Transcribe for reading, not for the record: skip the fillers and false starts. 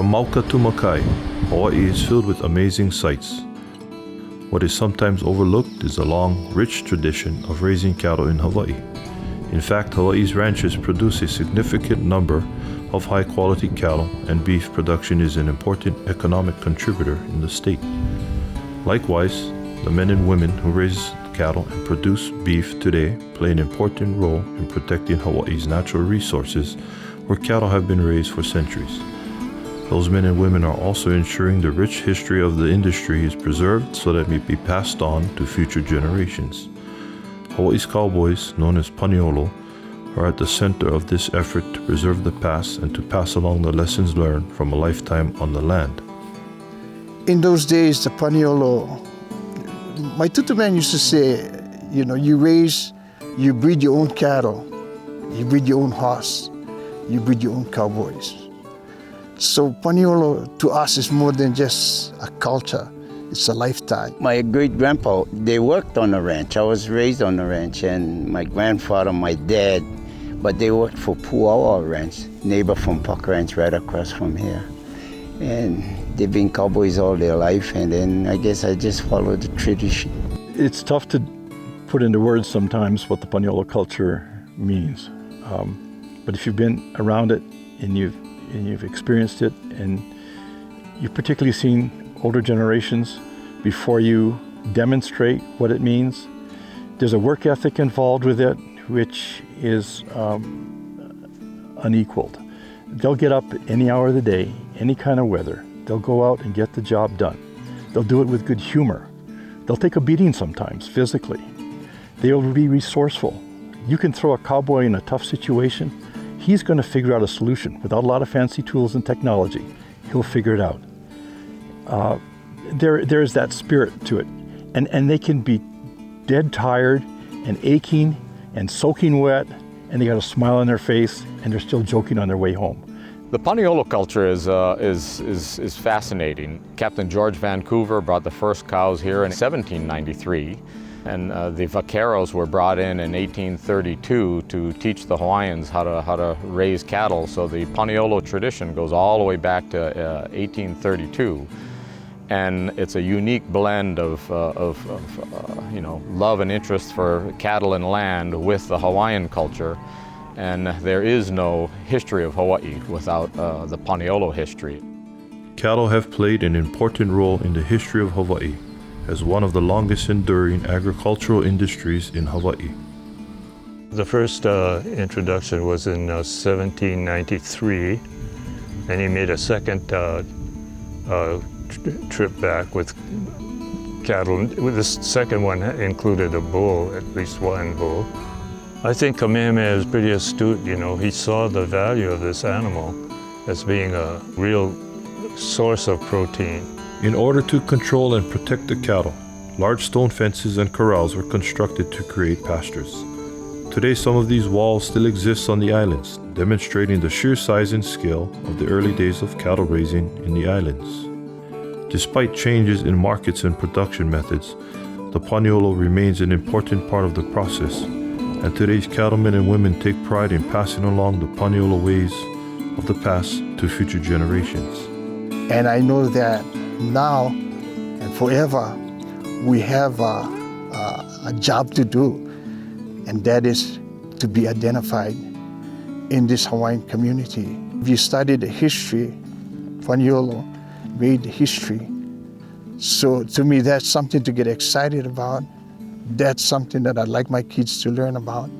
Mauka to Makai, Hawaii is filled with amazing sights. What is sometimes overlooked is the long, rich tradition of raising cattle in Hawaii. In fact, Hawaii's ranches produce a significant number of high-quality cattle, and beef production is an important economic contributor in the state. Likewise, the men and women who raise cattle and produce beef today play an important role in protecting Hawaii's natural resources, where cattle have been raised for centuries. Those men and women are also ensuring the rich history of the industry is preserved so that it may be passed on to future generations. Hawaii's cowboys, known as Paniolo, are at the center of this effort to preserve the past and to pass along the lessons learned from a lifetime on the land. In those days, the Paniolo, my tutu man used to say, you breed your own cattle, you breed your own horse, you breed your own cowboys. So Paniolo to us is more than just a culture, it's a lifetime. My great-grandpa, they worked on the ranch. I was raised on the ranch, and my grandfather, my dad, but they worked for Puawa Ranch, neighbor from Puck Ranch right across from here. And they've been cowboys all their life, and then I guess I just followed the tradition. It's tough to put into words sometimes what the Paniolo culture means. But if you've been around it and you've experienced it, and you've particularly seen older generations before you demonstrate what it means, there's a work ethic involved with it which is unequaled. They'll get up any hour of the day, any kind of weather. They'll go out and get the job done. They'll do it with good humor. They'll take a beating sometimes, physically. They'll be resourceful. You can throw a cowboy in a tough situation, he's going to figure out a solution. Without a lot of fancy tools and technology, he'll figure it out. There is that spirit to it. And they can be dead tired and aching and soaking wet, and they got a smile on their face, and they're still joking on their way home. The Paniolo culture is fascinating. Captain George Vancouver brought the first cows here in 1793, and the vaqueros were brought in 1832 to teach the Hawaiians how to raise cattle. So the Paniolo tradition goes all the way back to 1832. And it's a unique blend of love and interest for cattle and land with the Hawaiian culture. And there is no history of Hawaii without the Paniolo history. Cattle have played an important role in the history of Hawaii as one of the longest enduring agricultural industries in Hawaii. The first introduction was in 1793, and he made a second trip back with cattle. This second one included a bull, at least one bull. I think Kamehameha is pretty astute, he saw the value of this animal as being a real source of protein. In order to control and protect the cattle, large stone fences and corrals were constructed to create pastures. Today, some of these walls still exist on the islands, demonstrating the sheer size and scale of the early days of cattle raising in the islands. Despite changes in markets and production methods, the Paniolo remains an important part of the process, and today's cattlemen and women take pride in passing along the Paniolo ways of the past to future generations. And I know that now and forever, we have a job to do, and that is to be identified in this Hawaiian community. If you study the history, Paniolo made history. So to me, that's something to get excited about. That's something that I'd like my kids to learn about.